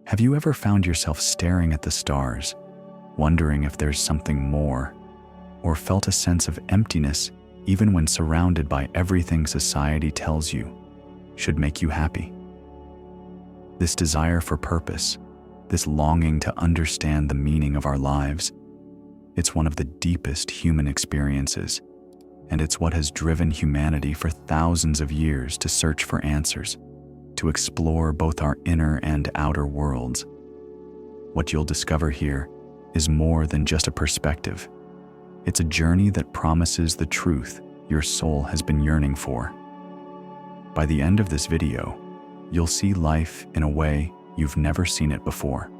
Have you ever found yourself staring at the stars, wondering if there's something more, or felt a sense of emptiness even when surrounded by everything society tells you should make you happy? This desire for purpose, this longing to understand the meaning of our lives, it's one of the deepest human experiences, and it's what has driven humanity for thousands of years to search for answers, to explore both our inner and outer worlds. What you'll discover here is more than just a perspective. It's a journey that promises the truth your soul has been yearning for. By the end of this video, you'll see life in a way you've never seen it before.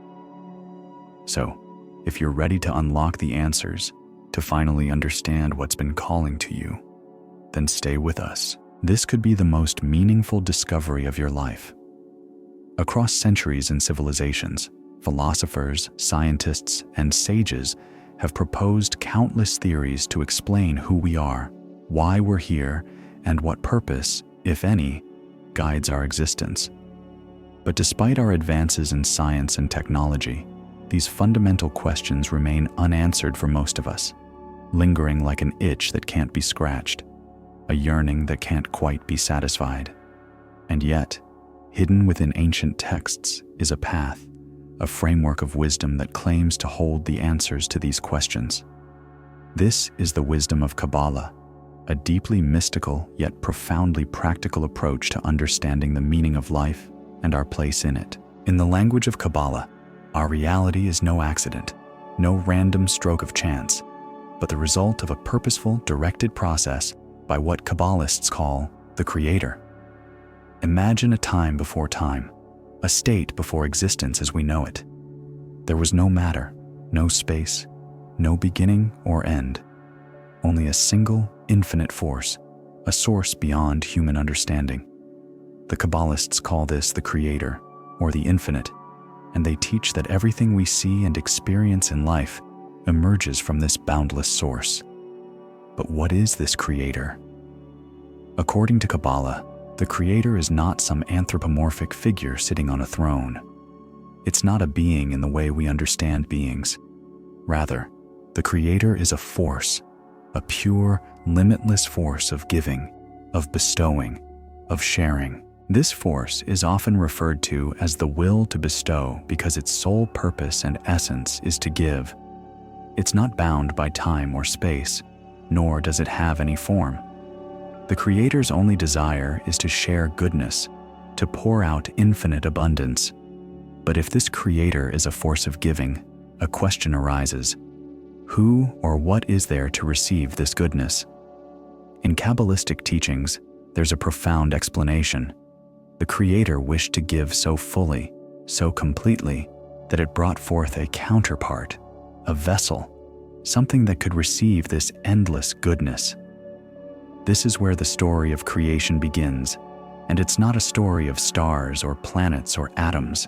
So, if you're ready to unlock the answers, to finally understand what's been calling to you, then stay with us. This could be the most meaningful discovery of your life. Across centuries and civilizations, philosophers, scientists, and sages have proposed countless theories to explain who we are, why we're here, and what purpose, if any, guides our existence. But despite our advances in science and technology, these fundamental questions remain unanswered for most of us, lingering like an itch that can't be scratched, a yearning that can't quite be satisfied. And yet, hidden within ancient texts is a path, a framework of wisdom that claims to hold the answers to these questions. This is the wisdom of Kabbalah, a deeply mystical yet profoundly practical approach to understanding the meaning of life and our place in it. In the language of Kabbalah, our reality is no accident, no random stroke of chance, but the result of a purposeful, directed process by what Kabbalists call the Creator. Imagine a time before time, a state before existence as we know it. There was no matter, no space, no beginning or end, only a single, infinite force, a source beyond human understanding. The Kabbalists call this the Creator, or the Infinite, and they teach that everything we see and experience in life emerges from this boundless source. But what is this Creator? According to Kabbalah, the Creator is not some anthropomorphic figure sitting on a throne. It's not a being in the way we understand beings. Rather, the Creator is a force, a pure, limitless force of giving, of bestowing, of sharing. This force is often referred to as the will to bestow because its sole purpose and essence is to give. It's not bound by time or space, nor does it have any form. The Creator's only desire is to share goodness, to pour out infinite abundance. But if this Creator is a force of giving, a question arises: who or what is there to receive this goodness? In Kabbalistic teachings, there's a profound explanation. The Creator wished to give so fully, so completely, that it brought forth a counterpart, a vessel, something that could receive this endless goodness. This is where the story of creation begins, and it's not a story of stars or planets or atoms.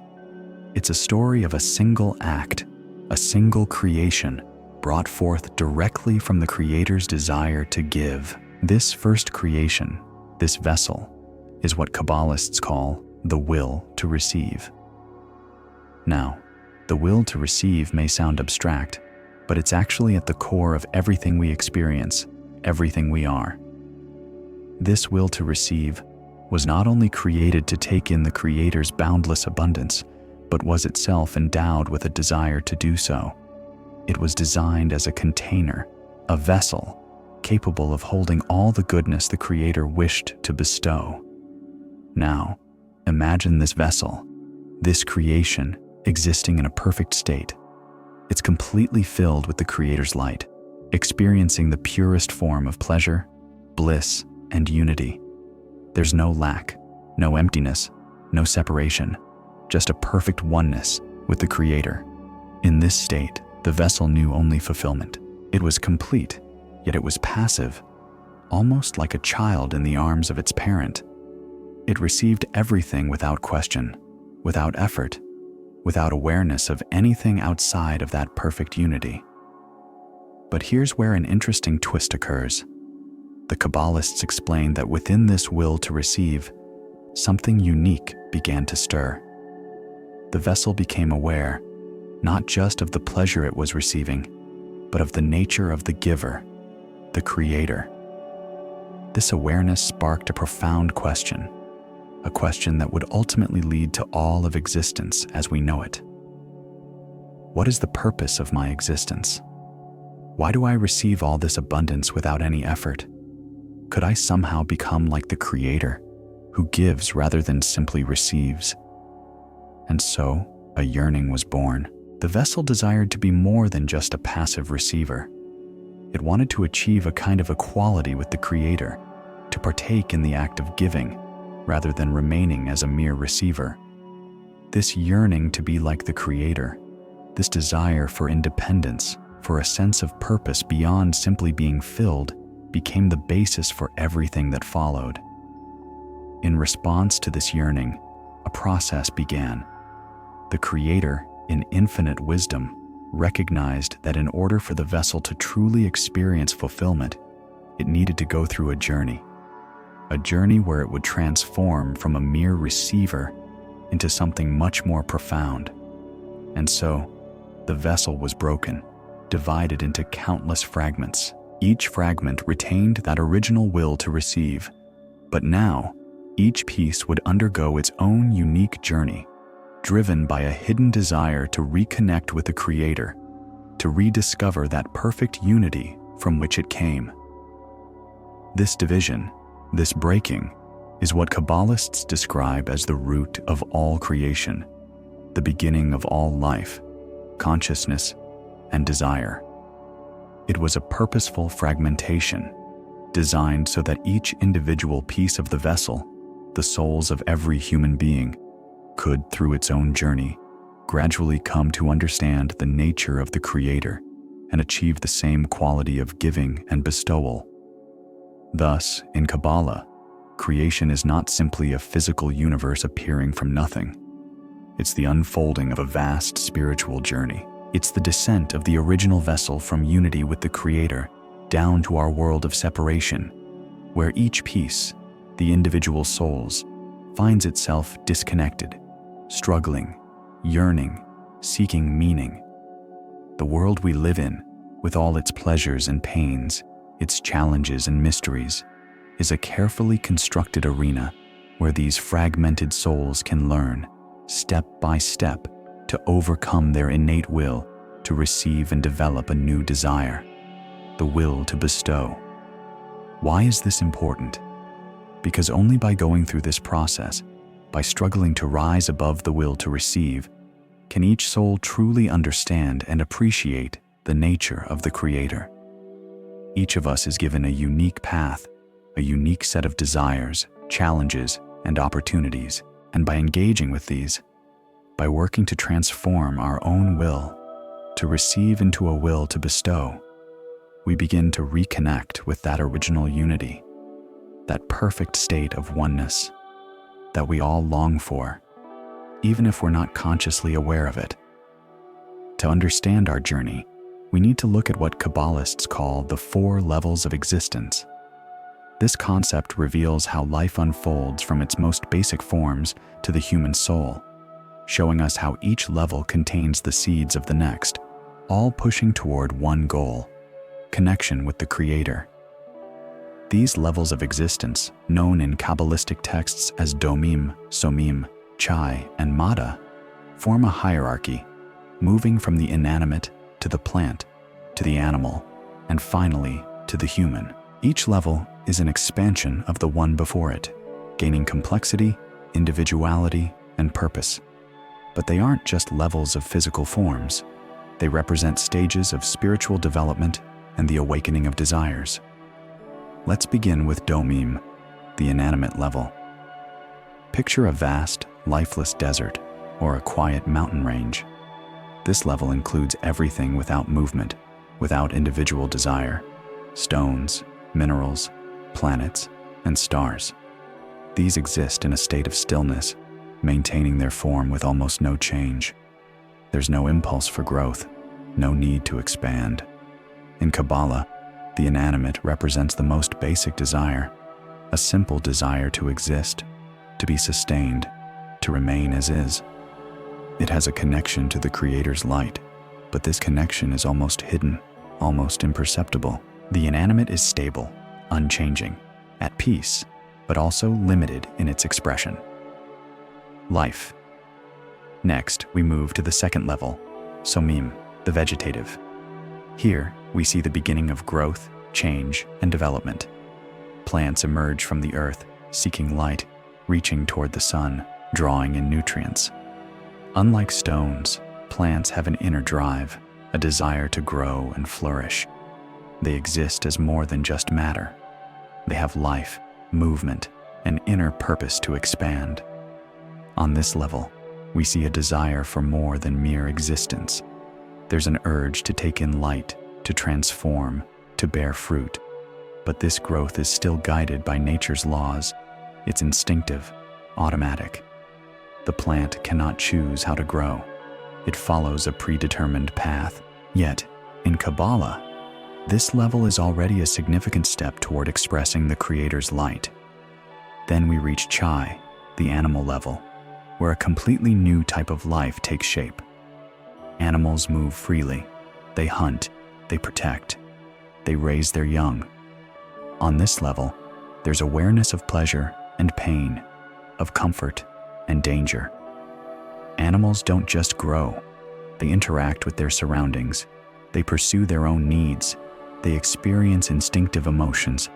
It's a story of a single act, a single creation, brought forth directly from the Creator's desire to give. This first creation, this vessel, is what Kabbalists call the will to receive. Now, the will to receive may sound abstract, but it's actually at the core of everything we experience, everything we are. This will to receive was not only created to take in the Creator's boundless abundance, but was itself endowed with a desire to do so. It was designed as a container, a vessel, capable of holding all the goodness the Creator wished to bestow. Now, imagine this vessel, this creation, existing in a perfect state. It's completely filled with the Creator's light, experiencing the purest form of pleasure, bliss, and unity. There's no lack, no emptiness, no separation, just a perfect oneness with the Creator. In this state, the vessel knew only fulfillment. It was complete, yet it was passive, almost like a child in the arms of its parent. It received everything without question, without effort, without awareness of anything outside of that perfect unity. But here's where an interesting twist occurs. The Kabbalists explain that within this will to receive, something unique began to stir. the vessel became aware, not just of the pleasure it was receiving, but of the nature of the giver, the creator. This awareness sparked a profound question, a question that would ultimately lead to all of existence as we know it. What is the purpose of my existence? Why do I receive all this abundance without any effort? Could I somehow become like the Creator, who gives rather than simply receives? And so, a yearning was born. The vessel desired to be more than just a passive receiver. It wanted to achieve a kind of equality with the Creator, to partake in the act of giving, rather than remaining as a mere receiver. This yearning to be like the Creator, this desire for independence, for a sense of purpose beyond simply being filled, became the basis for everything that followed. In response to this yearning, a process began. The Creator, in infinite wisdom, recognized that in order for the vessel to truly experience fulfillment, it needed to go through a journey where it would transform from a mere receiver into something much more profound. And so, the vessel was broken, divided into countless fragments. Each fragment retained that original will to receive, but now, each piece would undergo its own unique journey, driven by a hidden desire to reconnect with the Creator, to rediscover that perfect unity from which it came. This division, this breaking, is what Kabbalists describe as the root of all creation, the beginning of all life, consciousness, and desire. It was a purposeful fragmentation, designed so that each individual piece of the vessel, the souls of every human being, could, through its own journey, gradually come to understand the nature of the Creator and achieve the same quality of giving and bestowal. Thus, in Kabbalah, creation is not simply a physical universe appearing from nothing. It's the unfolding of a vast spiritual journey. It's the descent of the original vessel from unity with the Creator down to our world of separation, where each piece, the individual souls, finds itself disconnected, struggling, yearning, seeking meaning. The world we live in, with all its pleasures and pains, its challenges and mysteries, is a carefully constructed arena where these fragmented souls can learn, step by step, to overcome their innate will to receive and develop a new desire, the will to bestow. Why is this important? Because only by going through this process, by struggling to rise above the will to receive, can each soul truly understand and appreciate the nature of the Creator. Each of us is given a unique path, a unique set of desires, challenges, and opportunities, and by engaging with these, by working to transform our own will, to receive into a will to bestow, we begin to reconnect with that original unity, that perfect state of oneness that we all long for, even if we're not consciously aware of it. To understand our journey, we need to look at what Kabbalists call the 4 levels of existence. This concept reveals how life unfolds from its most basic forms to the human soul, showing us how each level contains the seeds of the next, all pushing toward one goal: connection with the Creator. These levels of existence, known in Kabbalistic texts as domim, somim, chai, and mada, form a hierarchy, moving from the inanimate to the plant, to the animal, and finally to the human. Each level is an expansion of the one before it, gaining complexity, individuality, and purpose. But they aren't just levels of physical forms. They represent stages of spiritual development and the awakening of desires. Let's begin with domim, the inanimate level. Picture a vast, lifeless desert or a quiet mountain range. This level includes everything without movement, without individual desire: stones, minerals, planets, and stars. These exist in a state of stillness, maintaining their form with almost no change. There's no impulse for growth, no need to expand. In Kabbalah, the inanimate represents the most basic desire, a simple desire to exist, to be sustained, to remain as is. It has a connection to the Creator's light, but this connection is almost hidden, almost imperceptible. The inanimate is stable, unchanging, at peace, but also limited in its expression. Life. Next, we move to the second level, somim, the vegetative. Here, we see the beginning of growth, change, and development. Plants emerge from the earth, seeking light, reaching toward the sun, drawing in nutrients. Unlike stones, plants have an inner drive, a desire to grow and flourish. They exist as more than just matter. They have life, movement, an inner purpose to expand. On this level, we see a desire for more than mere existence. There's an urge to take in light, to transform, to bear fruit. But this growth is still guided by nature's laws. It's instinctive, automatic. The plant cannot choose how to grow. It follows a predetermined path. Yet, in Kabbalah, this level is already a significant step toward expressing the Creator's light. Then we reach Chai, the animal level, where a completely new type of life takes shape. Animals move freely. They hunt, they protect, they raise their young. On this level, there's awareness of pleasure and pain, of comfort and danger. Animals don't just grow. They interact with their surroundings. They pursue their own needs. They experience instinctive emotions,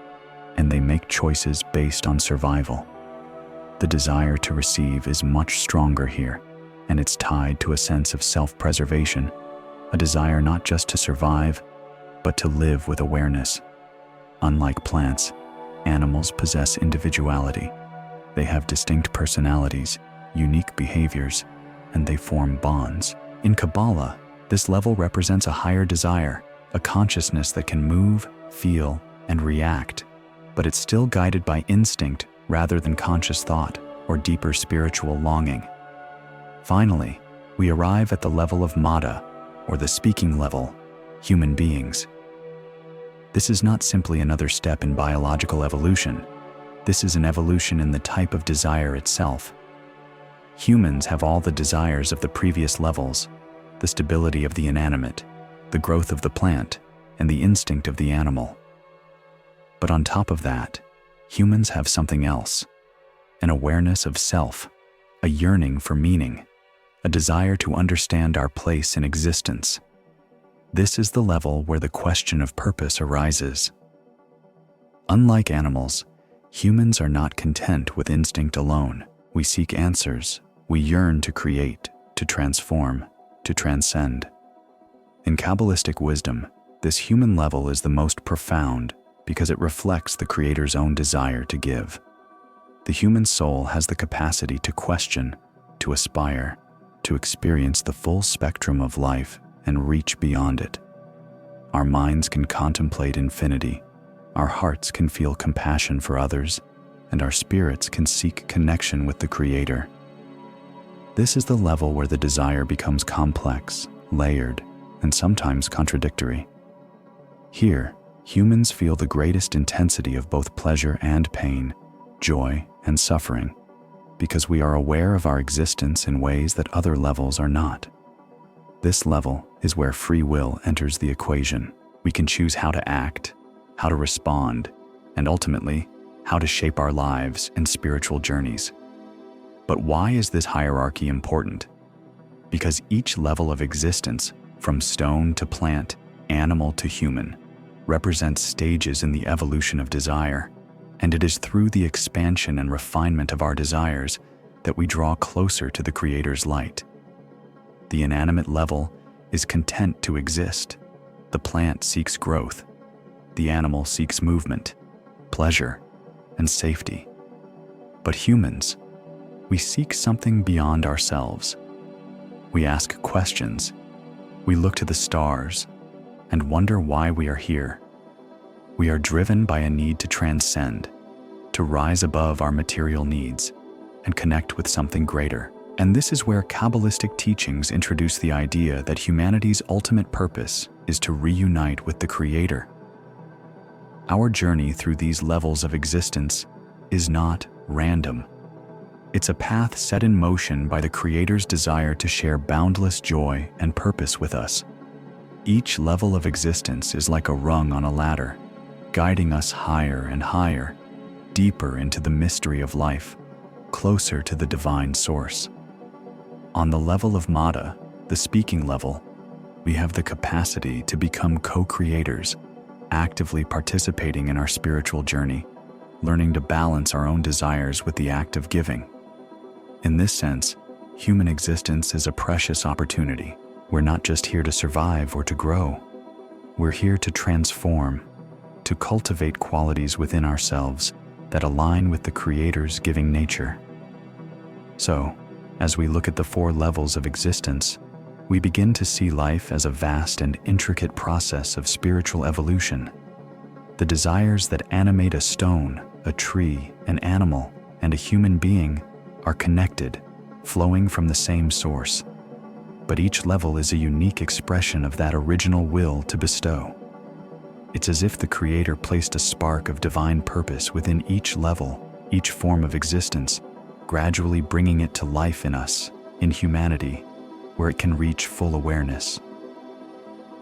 and they make choices based on survival. The desire to receive is much stronger here, and it's tied to a sense of self-preservation, a desire not just to survive, but to live with awareness. Unlike plants, animals possess individuality. They have distinct personalities, unique behaviors, and they form bonds. In Kabbalah, this level represents a higher desire, a consciousness that can move, feel, and react, but it's still guided by instinct rather than conscious thought or deeper spiritual longing. Finally, we arrive at the level of Mada, or the speaking level, human beings. This is not simply another step in biological evolution. This is an evolution in the type of desire itself. Humans have all the desires of the previous levels, the stability of the inanimate, the growth of the plant, and the instinct of the animal. But on top of that, humans have something else, an awareness of self, a yearning for meaning, a desire to understand our place in existence. This is the level where the question of purpose arises. Unlike animals, humans are not content with instinct alone. We seek answers. We yearn to create, to transform, to transcend. In Kabbalistic wisdom, this human level is the most profound because it reflects the Creator's own desire to give. The human soul has the capacity to question, to aspire, to experience the full spectrum of life and reach beyond it. Our minds can contemplate infinity, our hearts can feel compassion for others, and our spirits can seek connection with the Creator. This is the level where the desire becomes complex, layered, and sometimes contradictory. Here, humans feel the greatest intensity of both pleasure and pain, joy and suffering, because we are aware of our existence in ways that other levels are not. This level is where free will enters the equation. We can choose how to act, how to respond, and ultimately, how to shape our lives and spiritual journeys. But why is this hierarchy important? Because each level of existence, from stone to plant, animal to human, represents stages in the evolution of desire, and it is through the expansion and refinement of our desires that we draw closer to the Creator's light. The inanimate level is content to exist. The plant seeks growth. The animal seeks movement, pleasure, and safety. But humans, we seek something beyond ourselves. We ask questions. We look to the stars and wonder why we are here. We are driven by a need to transcend, to rise above our material needs and connect with something greater. And this is where Kabbalistic teachings introduce the idea that humanity's ultimate purpose is to reunite with the Creator. Our journey through these levels of existence is not random. It's a path set in motion by the Creator's desire to share boundless joy and purpose with us. Each level of existence is like a rung on a ladder, guiding us higher and higher, deeper into the mystery of life, closer to the divine source. On the level of Mata, the speaking level, we have the capacity to become co-creators, actively participating in our spiritual journey, learning to balance our own desires with the act of giving. In this sense, human existence is a precious opportunity. We're not just here to survive or to grow. We're here to transform, to cultivate qualities within ourselves that align with the Creator's giving nature. So, as we look at the 4 levels of existence, we begin to see life as a vast and intricate process of spiritual evolution. The desires that animate a stone, a tree, an animal, and a human being are connected, flowing from the same source. But each level is a unique expression of that original will to bestow. It's as if the Creator placed a spark of divine purpose within each level, each form of existence, gradually bringing it to life in us, in humanity, where it can reach full awareness.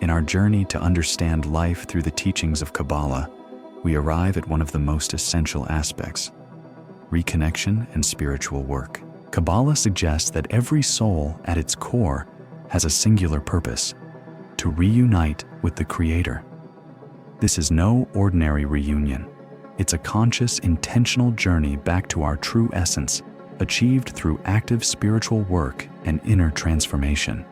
In our journey to understand life through the teachings of Kabbalah, we arrive at one of the most essential aspects: reconnection and spiritual work. Kabbalah suggests that every soul at its core has a singular purpose: to reunite with the Creator. This is no ordinary reunion. It's a conscious, intentional journey back to our true essence, achieved through active spiritual work and inner transformation.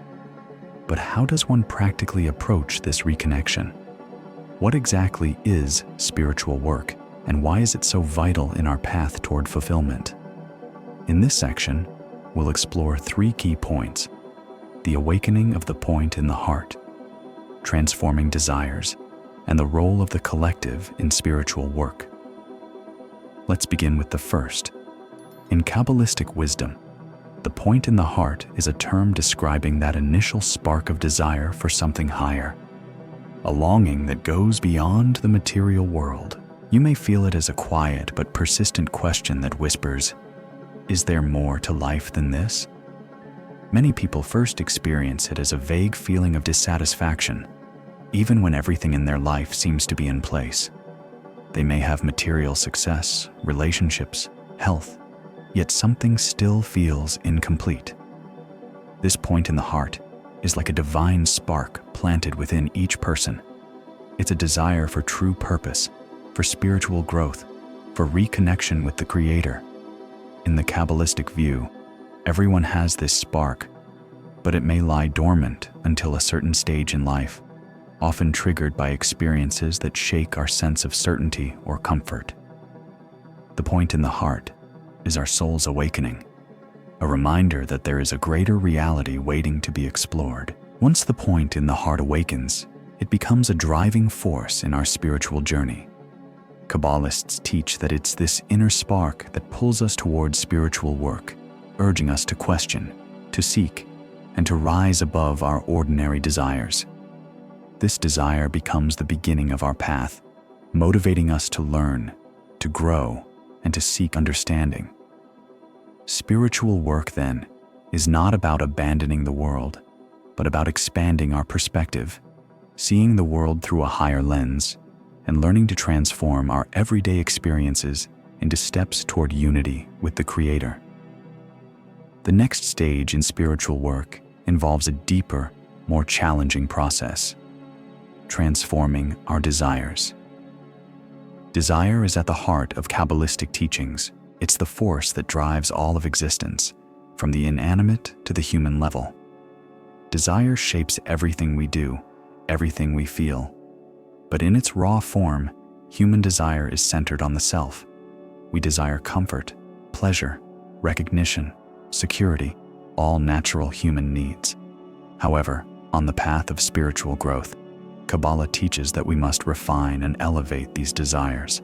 But how does one practically approach this reconnection? What exactly is spiritual work, and why is it so vital in our path toward fulfillment? In this section, we'll explore 3 key points: the awakening of the point in the heart, transforming desires, and the role of the collective in spiritual work. Let's begin with the first. In Kabbalistic wisdom, the point in the heart is a term describing that initial spark of desire for something higher, a longing that goes beyond the material world. You may feel it as a quiet but persistent question that whispers, "Is there more to life than this?" Many people first experience it as a vague feeling of dissatisfaction, even when everything in their life seems to be in place. They may have material success, relationships, health, yet something still feels incomplete. This point in the heart is like a divine spark planted within each person. It's a desire for true purpose, for spiritual growth, for reconnection with the Creator. In the Kabbalistic view, everyone has this spark, but it may lie dormant until a certain stage in life, often triggered by experiences that shake our sense of certainty or comfort. The point in the heart is our soul's awakening, a reminder that there is a greater reality waiting to be explored. Once the point in the heart awakens, it becomes a driving force in our spiritual journey. Kabbalists teach that it's this inner spark that pulls us towards spiritual work, urging us to question, to seek, and to rise above our ordinary desires. This desire becomes the beginning of our path, motivating us to learn, to grow, and to seek understanding. Spiritual work, then, is not about abandoning the world, but about expanding our perspective, seeing the world through a higher lens, and learning to transform our everyday experiences into steps toward unity with the Creator. The next stage in spiritual work involves a deeper, more challenging process: transforming our desires. Desire is at the heart of Kabbalistic teachings. It's the force that drives all of existence, from the inanimate to the human level. Desire shapes everything we do, everything we feel. But in its raw form, human desire is centered on the self. We desire comfort, pleasure, recognition, security, all natural human needs. However, on the path of spiritual growth, Kabbalah teaches that we must refine and elevate these desires.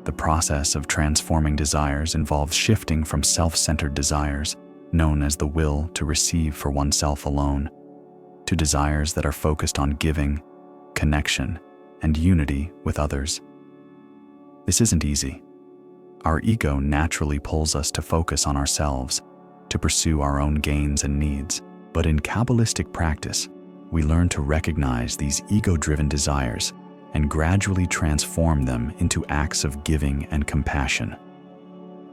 The process of transforming desires involves shifting from self-centered desires, known as the will to receive for oneself alone, to desires that are focused on giving, connection, and unity with others. This isn't easy, Our ego naturally pulls us to focus on ourselves, to pursue our own gains and needs. But in Kabbalistic practice, we learn to recognize these ego-driven desires and gradually transform them into acts of giving and compassion.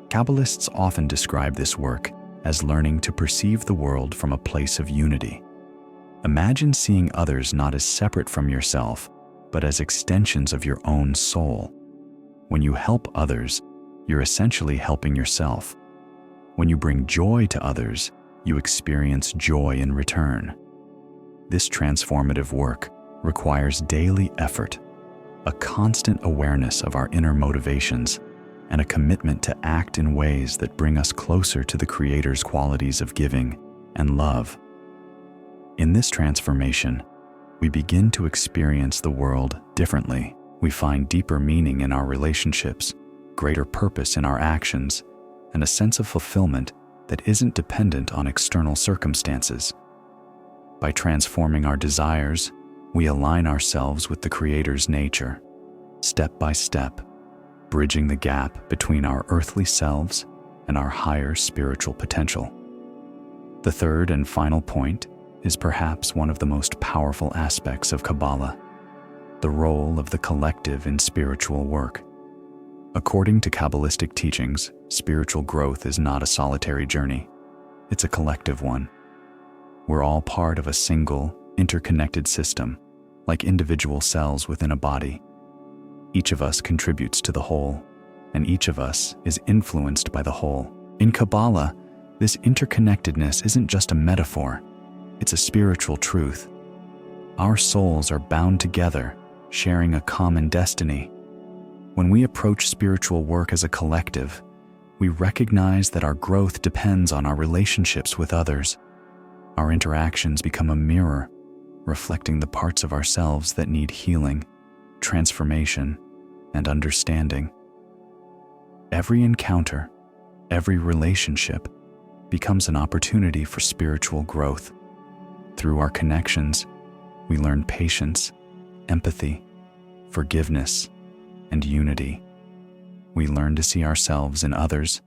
Kabbalists often describe this work as learning to perceive the world from a place of unity. Imagine seeing others not as separate from yourself, but as extensions of your own soul. When you help others, you're essentially helping yourself. When you bring joy to others, you experience joy in return. This transformative work requires daily effort, a constant awareness of our inner motivations, and a commitment to act in ways that bring us closer to the Creator's qualities of giving and love. In this transformation, we begin to experience the world differently. We find deeper meaning in our relationships, greater purpose in our actions, and a sense of fulfillment that isn't dependent on external circumstances. By transforming our desires, we align ourselves with the Creator's nature, step by step, bridging the gap between our earthly selves and our higher spiritual potential. The third and final point is perhaps one of the most powerful aspects of Kabbalah, the role of the collective in spiritual work. According to Kabbalistic teachings, spiritual growth is not a solitary journey. It's a collective one. We're all part of a single, interconnected system, like individual cells within a body. Each of us contributes to the whole, and each of us is influenced by the whole. In Kabbalah, this interconnectedness isn't just a metaphor, it's a spiritual truth. Our souls are bound together, sharing a common destiny. When we approach spiritual work as a collective, we recognize that our growth depends on our relationships with others. Our interactions become a mirror, reflecting the parts of ourselves that need healing, transformation, and understanding. Every encounter, every relationship becomes an opportunity for spiritual growth. Through our connections, we learn patience, empathy, forgiveness, and unity. We learn to see ourselves in others,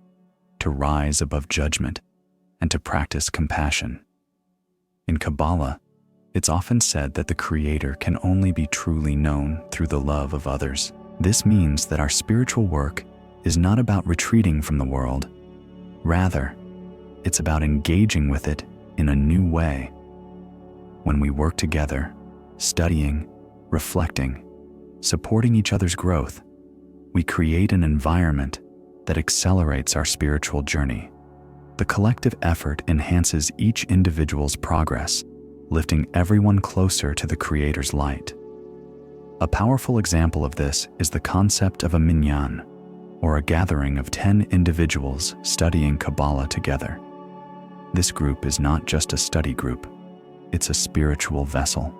to rise above judgment, and to practice compassion. In Kabbalah, it's often said that the Creator can only be truly known through the love of others. This means that our spiritual work is not about retreating from the world. Rather, it's about engaging with it in a new way. When we work together, studying, reflecting, supporting each other's growth, we create an environment that accelerates our spiritual journey. The collective effort enhances each individual's progress, lifting everyone closer to the Creator's light. A powerful example of this is the concept of a minyan, or a gathering of 10 individuals studying Kabbalah together. This group is not just a study group, it's a spiritual vessel.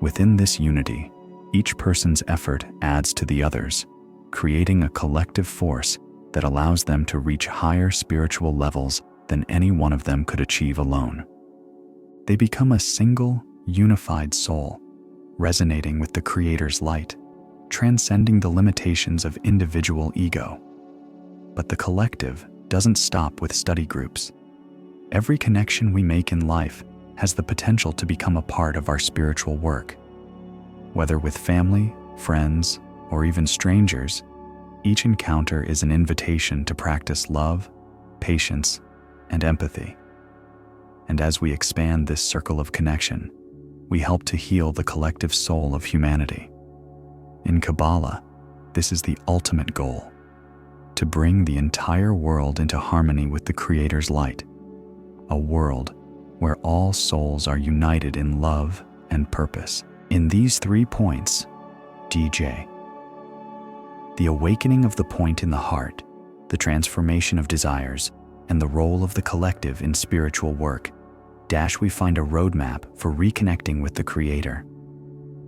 Within this unity, each person's effort adds to the others, creating a collective force that allows them to reach higher spiritual levels than any one of them could achieve alone. They become a single, unified soul, resonating with the Creator's light, transcending the limitations of individual ego. But the collective doesn't stop with study groups. Every connection we make in life has the potential to become a part of our spiritual work. Whether with family, friends, or even strangers, each encounter is an invitation to practice love, patience, and empathy. And as we expand this circle of connection, we help to heal the collective soul of humanity. In Kabbalah, this is the ultimate goal: to bring the entire world into harmony with the Creator's light, a world where all souls are united in love and purpose. In these 3 points, DJ, the awakening of the point in the heart, the transformation of desires, and the role of the collective in spiritual work, we find a roadmap for reconnecting with the Creator.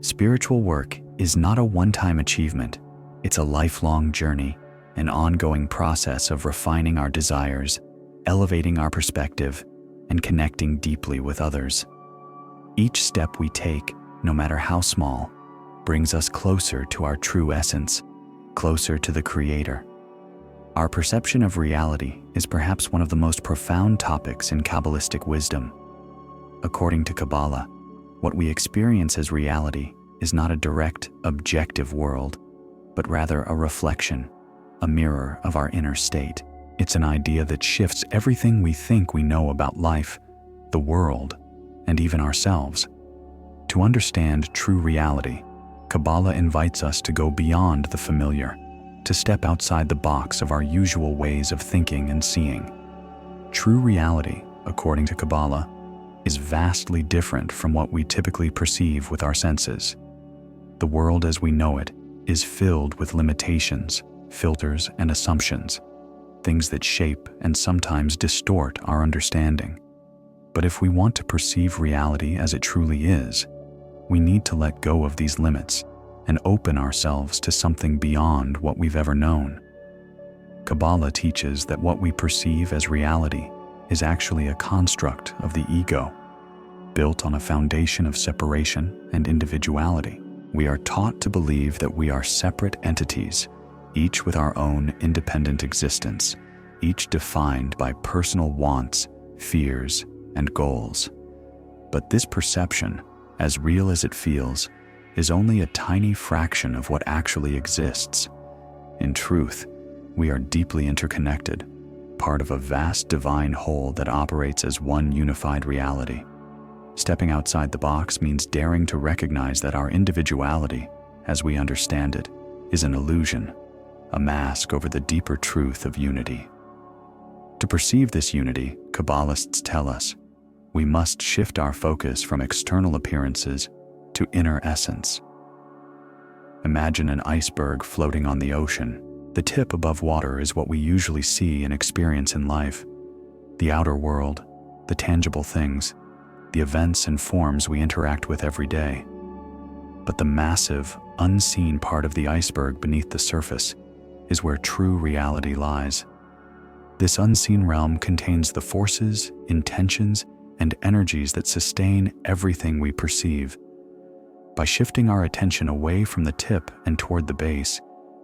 Spiritual work is not a one-time achievement. It's a lifelong journey, an ongoing process of refining our desires, elevating our perspective, and connecting deeply with others. Each step we take, no matter how small, brings us closer to our true essence, closer to the Creator. Our perception of reality is perhaps one of the most profound topics in Kabbalistic wisdom. According to Kabbalah, what we experience as reality is not a direct, objective world, but rather a reflection, a mirror of our inner state. It's an idea that shifts everything we think we know about life, the world, and even ourselves. To understand true reality, Kabbalah invites us to go beyond the familiar, to step outside the box of our usual ways of thinking and seeing. True reality, according to Kabbalah, is vastly different from what we typically perceive with our senses. The world as we know it is filled with limitations, filters, and assumptions, things that shape and sometimes distort our understanding. But if we want to perceive reality as it truly is, we need to let go of these limits and open ourselves to something beyond what we've ever known. Kabbalah teaches that what we perceive as reality is actually a construct of the ego, built on a foundation of separation and individuality. We are taught to believe that we are separate entities, each with our own independent existence, each defined by personal wants, fears, and goals. But this perception, as real as it feels, is only a tiny fraction of what actually exists. In truth, we are deeply interconnected, part of a vast divine whole that operates as one unified reality. Stepping outside the box means daring to recognize that our individuality, as we understand it, is an illusion, a mask over the deeper truth of unity. To perceive this unity, Kabbalists tell us, we must shift our focus from external appearances to inner essence. Imagine an iceberg floating on the ocean. The tip above water is what we usually see and experience in life. The outer world, the tangible things, the events and forms we interact with every day. But the massive, unseen part of the iceberg beneath the surface is where true reality lies. This unseen realm contains the forces, intentions, and energies that sustain everything we perceive. By shifting our attention away from the tip and toward the base,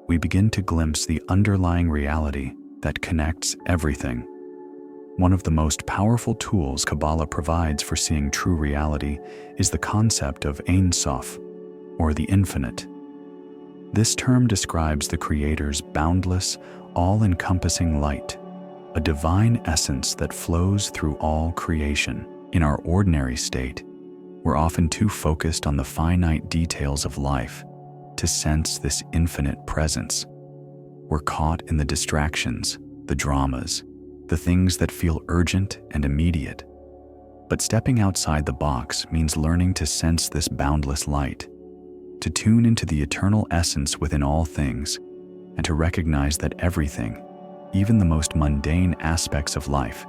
we begin to glimpse the underlying reality that connects everything. One of the most powerful tools Kabbalah provides for seeing true reality is the concept of Ein Sof, or the infinite. This term describes the Creator's boundless, all-encompassing light, a divine essence that flows through all creation. In our ordinary state, we're often too focused on the finite details of life to sense this infinite presence. We're caught in the distractions, the dramas, the things that feel urgent and immediate. But stepping outside the box means learning to sense this boundless light, to tune into the eternal essence within all things, and to recognize that everything, even the most mundane aspects of life,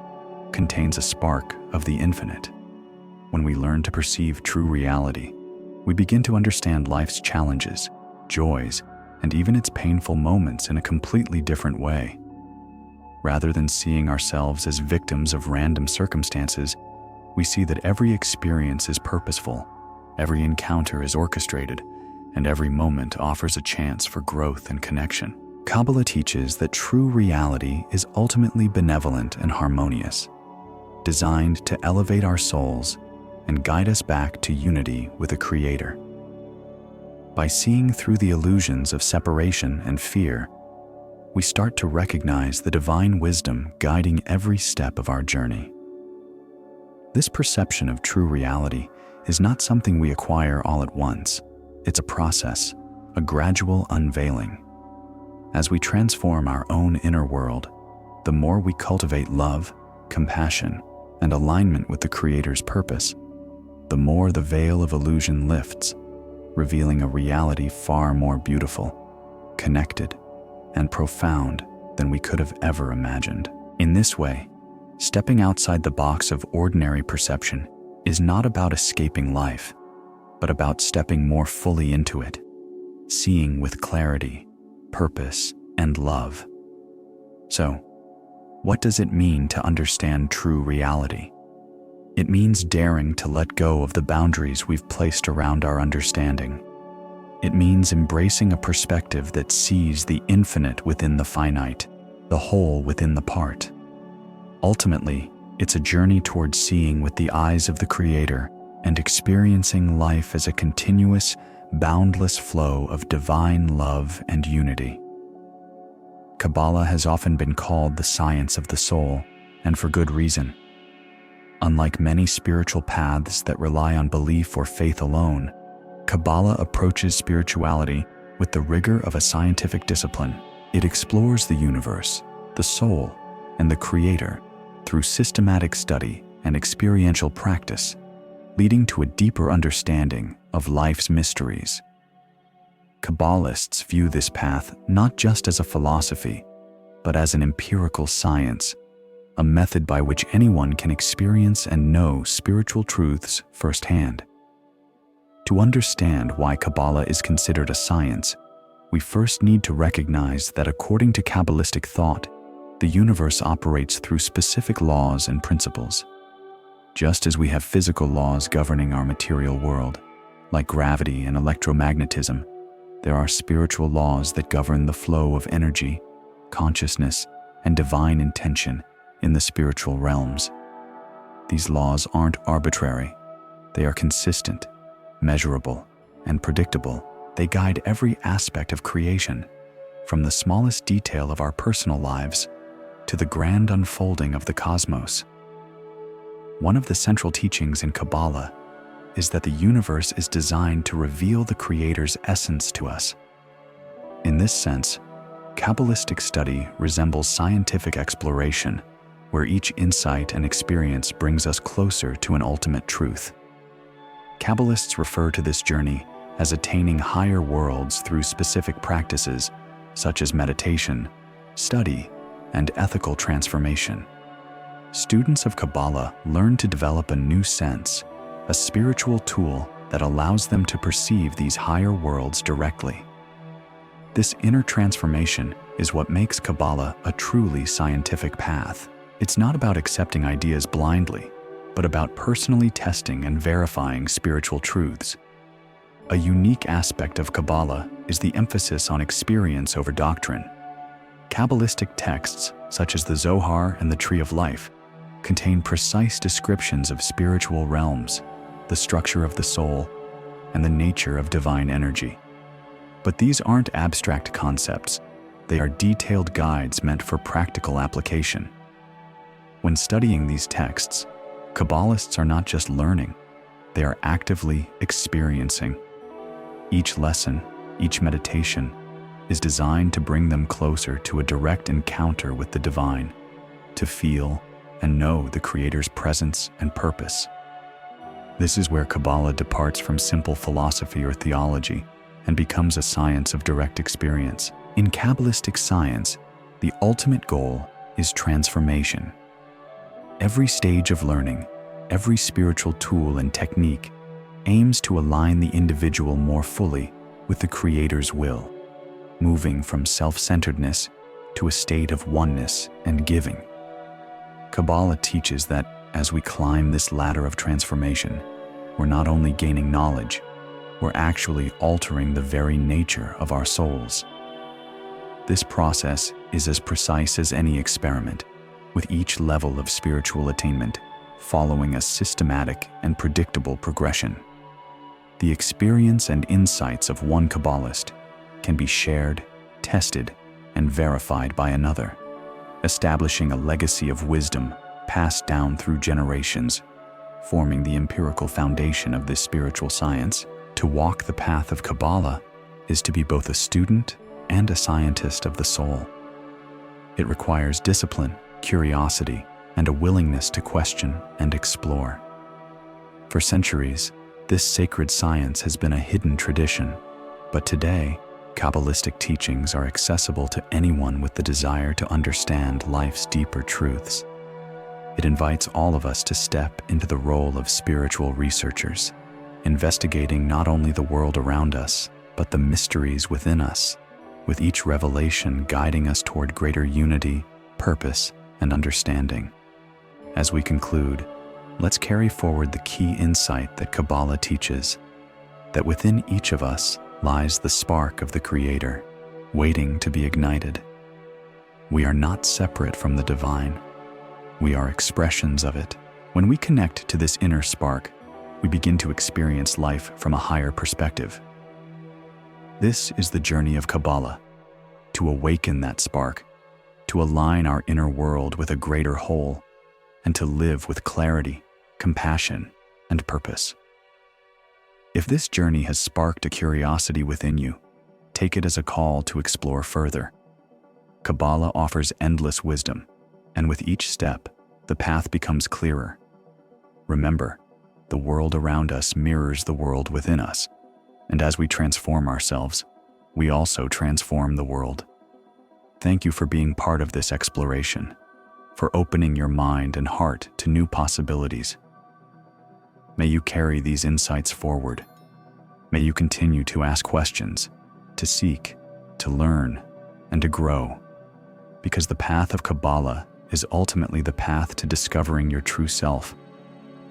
contains a spark of the infinite. When we learn to perceive true reality, we begin to understand life's challenges, joys, and even its painful moments in a completely different way. Rather than seeing ourselves as victims of random circumstances, we see that every experience is purposeful, every encounter is orchestrated, and every moment offers a chance for growth and connection. Kabbalah teaches that true reality is ultimately benevolent and harmonious, designed to elevate our souls and guide us back to unity with the Creator. By seeing through the illusions of separation and fear, we start to recognize the divine wisdom guiding every step of our journey. This perception of true reality is not something we acquire all at once. It's a process, a gradual unveiling. As we transform our own inner world, the more we cultivate love, compassion, and alignment with the Creator's purpose, the more the veil of illusion lifts, revealing a reality far more beautiful, connected, and profound than we could have ever imagined. In this way, stepping outside the box of ordinary perception is not about escaping life, but about stepping more fully into it, seeing with clarity, purpose, and love. So, what does it mean to understand true reality? It means daring to let go of the boundaries we've placed around our understanding. It means embracing a perspective that sees the infinite within the finite, the whole within the part. Ultimately, it's a journey towards seeing with the eyes of the Creator and experiencing life as a continuous, boundless flow of divine love and unity. Kabbalah has often been called the science of the soul, and for good reason. Unlike many spiritual paths that rely on belief or faith alone, Kabbalah approaches spirituality with the rigor of a scientific discipline. It explores the universe, the soul, and the Creator through systematic study and experiential practice, leading to a deeper understanding of life's mysteries. Kabbalists view this path not just as a philosophy, but as an empirical science, a method by which anyone can experience and know spiritual truths firsthand. To understand why Kabbalah is considered a science, we first need to recognize that according to Kabbalistic thought, the universe operates through specific laws and principles. Just as we have physical laws governing our material world, like gravity and electromagnetism, there are spiritual laws that govern the flow of energy, consciousness, and divine intention in the spiritual realms. These laws aren't arbitrary. They are consistent, measurable, and predictable. They guide every aspect of creation, from the smallest detail of our personal lives to the grand unfolding of the cosmos. One of the central teachings in Kabbalah is that the universe is designed to reveal the Creator's essence to us. In this sense, Kabbalistic study resembles scientific exploration, where each insight and experience brings us closer to an ultimate truth. Kabbalists refer to this journey as attaining higher worlds through specific practices such as meditation, study, and ethical transformation. Students of Kabbalah learn to develop a new sense, a spiritual tool that allows them to perceive these higher worlds directly. This inner transformation is what makes Kabbalah a truly scientific path. It's not about accepting ideas blindly, but about personally testing and verifying spiritual truths. A unique aspect of Kabbalah is the emphasis on experience over doctrine. Kabbalistic texts, such as the Zohar and the Tree of Life, contain precise descriptions of spiritual realms, the structure of the soul, and the nature of divine energy. But these aren't abstract concepts. They are detailed guides meant for practical application. When studying these texts, Kabbalists are not just learning, they are actively experiencing. Each lesson, each meditation, is designed to bring them closer to a direct encounter with the divine, to feel and know the Creator's presence and purpose. This is where Kabbalah departs from simple philosophy or theology and becomes a science of direct experience. In Kabbalistic science, the ultimate goal is transformation. Every stage of learning, every spiritual tool and technique aims to align the individual more fully with the Creator's will, moving from self-centeredness to a state of oneness and giving. Kabbalah teaches that as we climb this ladder of transformation, we're not only gaining knowledge, we're actually altering the very nature of our souls. This process is as precise as any experiment, with each level of spiritual attainment following a systematic and predictable progression. The experience and insights of one Kabbalist can be shared, tested, and verified by another, establishing a legacy of wisdom passed down through generations, forming the empirical foundation of this spiritual science. To walk the path of Kabbalah is to be both a student and a scientist of the soul. It requires discipline, curiosity, and a willingness to question and explore. For centuries, this sacred science has been a hidden tradition, but today, Kabbalistic teachings are accessible to anyone with the desire to understand life's deeper truths. It invites all of us to step into the role of spiritual researchers, investigating not only the world around us, but the mysteries within us, with each revelation guiding us toward greater unity, purpose, and understanding. As we conclude, let's carry forward the key insight that Kabbalah teaches, that within each of us lies the spark of the Creator, waiting to be ignited. We are not separate from the divine. We are expressions of it. When we connect to this inner spark, we begin to experience life from a higher perspective. This is the journey of Kabbalah, to awaken that spark, to align our inner world with a greater whole, and to live with clarity, compassion, and purpose. If this journey has sparked a curiosity within you, take it as a call to explore further. Kabbalah offers endless wisdom, and with each step, the path becomes clearer. Remember, the world around us mirrors the world within us, and as we transform ourselves, we also transform the world. Thank you for being part of this exploration, for opening your mind and heart to new possibilities. May you carry these insights forward. May you continue to ask questions, to seek, to learn, and to grow, because the path of Kabbalah is ultimately the path to discovering your true self.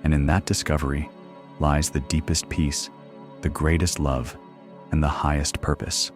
And in that discovery lies the deepest peace, the greatest love, and the highest purpose.